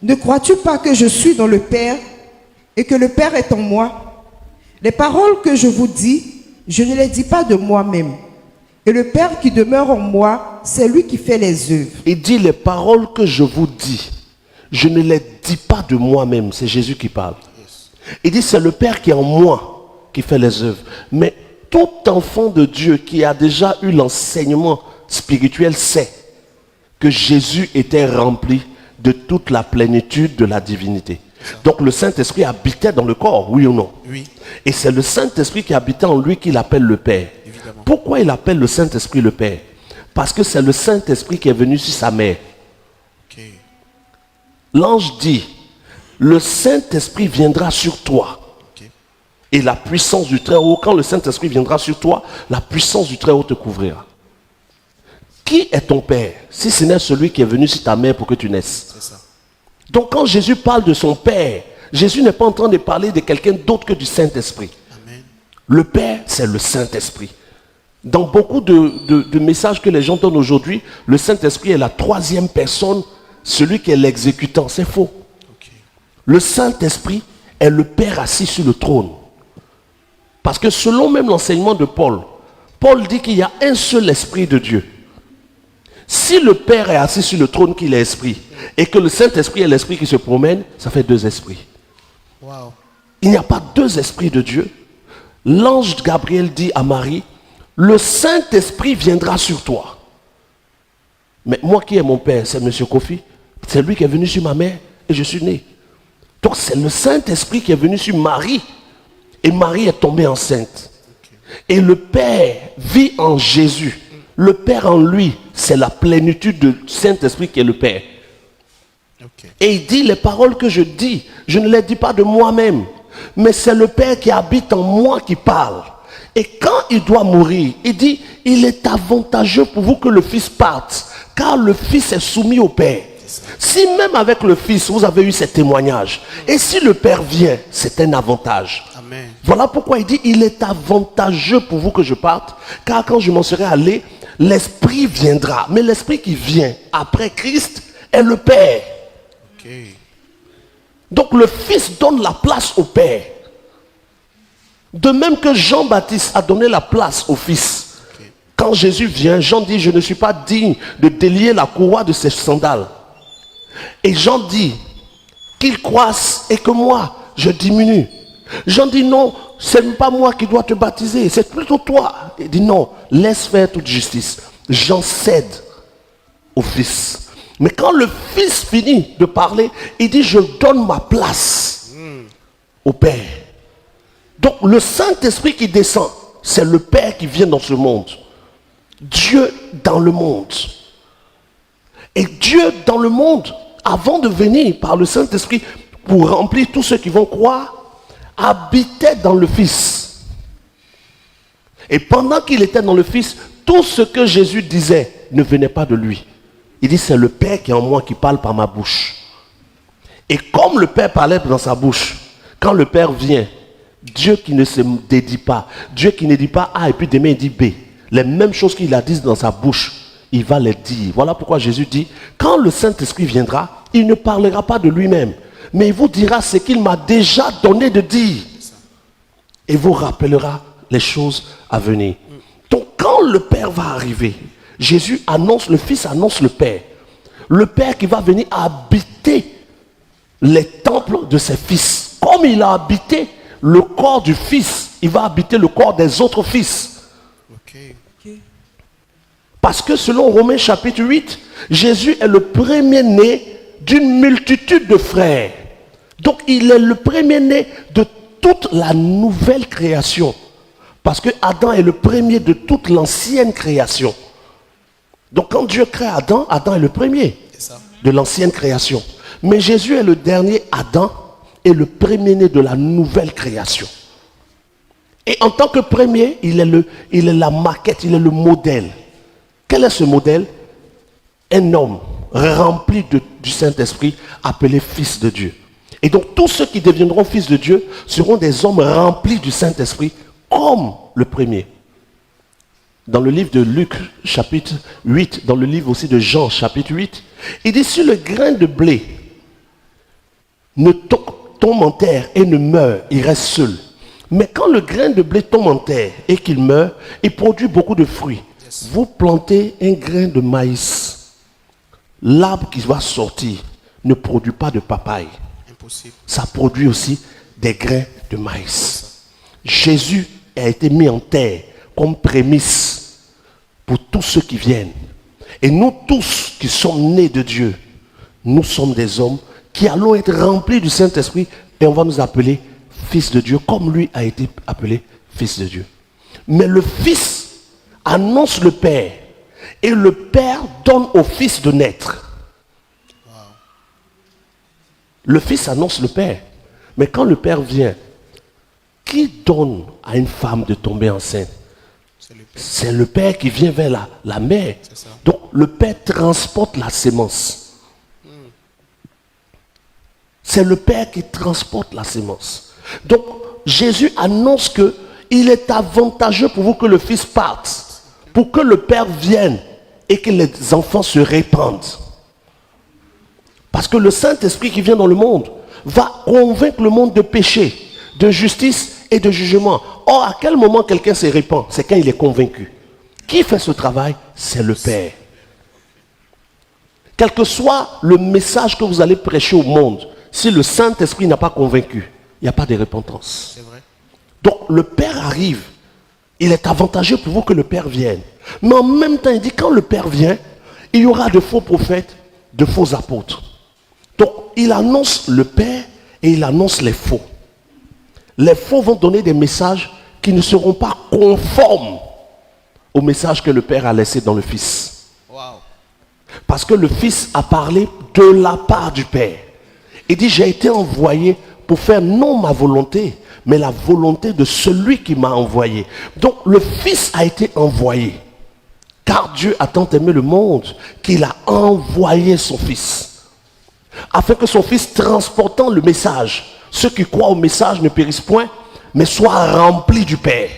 Ne crois-tu pas que je suis dans le Père et que le Père est en moi? Les paroles que je vous dis, je ne les dis pas de moi-même. Et le Père qui demeure en moi, c'est lui qui fait les œuvres. Il dit les paroles que je vous dis, je ne les dis pas de moi-même. C'est Jésus qui parle. Il dit c'est le Père qui est en moi qui fait les œuvres. Mais tout enfant de Dieu qui a déjà eu l'enseignement spirituel sait que Jésus était rempli de toute la plénitude de la divinité. Donc le Saint-Esprit habitait dans le corps, oui ou non? Oui. Et c'est le Saint-Esprit qui habitait en lui qu'il appelle le Père. Évidemment. Pourquoi il appelle le Saint-Esprit le Père? Parce que c'est le Saint-Esprit qui est venu sur sa mère. Ok. L'ange dit, le Saint-Esprit viendra sur toi. Ok. Et la puissance du Très-Haut, quand le Saint-Esprit viendra sur toi, la puissance du Très-Haut te couvrira. Qui est ton Père, si ce n'est celui qui est venu sur ta mère pour que tu naisses? C'est ça. Donc quand Jésus parle de son Père, Jésus n'est pas en train de parler de quelqu'un d'autre que du Saint-Esprit. Amen. Le Père, c'est le Saint-Esprit. Dans beaucoup de messages que les gens donnent aujourd'hui, le Saint-Esprit est la troisième personne, celui qui est l'exécutant. C'est faux. Ok. Le Saint-Esprit est le Père assis sur le trône. Parce que selon même l'enseignement de Paul, Paul dit qu'il y a un seul Esprit de Dieu. Si le Père est assis sur le trône qu'il est Esprit, et que le Saint-Esprit est l'Esprit qui se promène, ça fait deux esprits. Wow. Il n'y a pas deux esprits de Dieu. L'ange Gabriel dit à Marie, le Saint-Esprit viendra sur toi. Mais moi qui est mon père, c'est M. Kofi. C'est lui qui est venu sur ma mère et je suis né. Donc c'est le Saint-Esprit qui est venu sur Marie. Et Marie est tombée enceinte. Et le Père vit en Jésus. Le Père en lui, c'est la plénitude du Saint-Esprit qui est le Père. Ok. Et il dit, les paroles que je dis, je ne les dis pas de moi-même, mais c'est le Père qui habite en moi qui parle. Et quand il doit mourir, il dit, il est avantageux pour vous que le Fils parte, car le Fils est soumis au Père. Si même avec le Fils, vous avez eu ces témoignages, et si le Père vient, c'est un avantage. Amen. Voilà pourquoi il dit, il est avantageux pour vous que je parte, car quand je m'en serai allé, l'Esprit viendra. Mais l'Esprit qui vient après Christ est le Père. Ok. Donc le Fils donne la place au Père. De même que Jean-Baptiste a donné la place au Fils. Ok. Quand Jésus vient, Jean dit, je ne suis pas digne de délier la courroie de ses sandales. Et Jean dit qu'il croisse et que moi, je diminue. Jean dit non, ce n'est pas moi qui dois te baptiser, c'est plutôt toi. Il dit non, laisse faire toute justice. Jean cède au Fils. Mais quand le Fils finit de parler, il dit je donne ma place au Père. Donc le Saint-Esprit qui descend, c'est le Père qui vient dans ce monde. Dieu dans le monde. Et Dieu dans le monde, avant de venir par le Saint-Esprit pour remplir tous ceux qui vont croire, habitait dans le Fils. Et pendant qu'il était dans le Fils, tout ce que Jésus disait ne venait pas de lui. Il dit, c'est le Père qui est en moi qui parle par ma bouche. Et comme le Père parlait dans sa bouche, quand le Père vient, Dieu qui ne se dédie pas, Dieu qui ne dit pas A et puis demain il dit B, les mêmes choses qu'il a dites dans sa bouche, il va les dire. Voilà pourquoi Jésus dit, quand le Saint-Esprit viendra, il ne parlera pas de lui-même, mais il vous dira ce qu'il m'a déjà donné de dire. Et vous rappellera les choses à venir. Donc quand le Père va arriver, Jésus annonce, le Fils annonce le Père. Le Père qui va venir habiter les temples de ses fils. Comme il a habité le corps du Fils, il va habiter le corps des autres fils. Ok. Parce que selon Romains chapitre 8, Jésus est le premier-né d'une multitude de frères. Donc il est le premier-né de toute la nouvelle création. Parce que Adam est le premier de toute l'ancienne création. Donc quand Dieu crée Adam, Adam est le premier de l'ancienne création. Mais Jésus est le dernier Adam et le premier-né de la nouvelle création. Et en tant que premier, il est la maquette, il est le modèle. Quel est ce modèle? Un homme rempli du Saint-Esprit appelé fils de Dieu. Et donc tous ceux qui deviendront fils de Dieu seront des hommes remplis du Saint-Esprit comme le premier. Dans le livre de Luc chapitre 8, dans le livre aussi de Jean chapitre 8, il dit, si le grain de blé ne tombe en terre et ne meurt, il reste seul. Mais quand le grain de blé tombe en terre et qu'il meurt, il produit beaucoup de fruits. Vous plantez un grain de maïs, l'arbre qui va sortir ne produit pas de papaye. Impossible. Ça produit aussi des grains de maïs. Jésus a été mis en terre comme prémisse pour tous ceux qui viennent. Et nous tous qui sommes nés de Dieu, nous sommes des hommes qui allons être remplis du Saint-Esprit et on va nous appeler fils de Dieu comme lui a été appelé fils de Dieu. Mais le fils annonce le Père et le Père donne au fils de naître. Le fils annonce le Père. Mais quand le Père vient, qui donne à une femme de tomber enceinte? C'est le Père qui vient vers la mère. Donc le Père transporte la sémence. C'est le Père qui transporte la sémence. Donc Jésus annonce que il est avantageux pour vous que le Fils parte, pour que le Père vienne et que les enfants se répandent. Parce que le Saint-Esprit qui vient dans le monde va convaincre le monde de péché, de justice et de jugement. Or, à quel moment quelqu'un se répand? C'est quand il est convaincu. Qui fait ce travail? C'est le Père. Quel que soit le message que vous allez prêcher au monde, si le Saint-Esprit n'a pas convaincu, il n'y a pas de repentance. C'est vrai. Donc le Père arrive. Il est avantageux pour vous que le Père vienne. Mais en même temps, il dit quand le Père vient, il y aura de faux prophètes, de faux apôtres. Donc il annonce le Père et il annonce les faux. Les faux vont donner des messages qui ne seront pas conformes au message que le Père a laissé dans le Fils. Wow. Parce que le Fils a parlé de la part du Père. Il dit, j'ai été envoyé pour faire non ma volonté, mais la volonté de celui qui m'a envoyé. Donc le Fils a été envoyé. Car Dieu a tant aimé le monde qu'il a envoyé son Fils. Afin que son Fils, transportant le message, ceux qui croient au message ne périssent point, mais soient remplis du Père.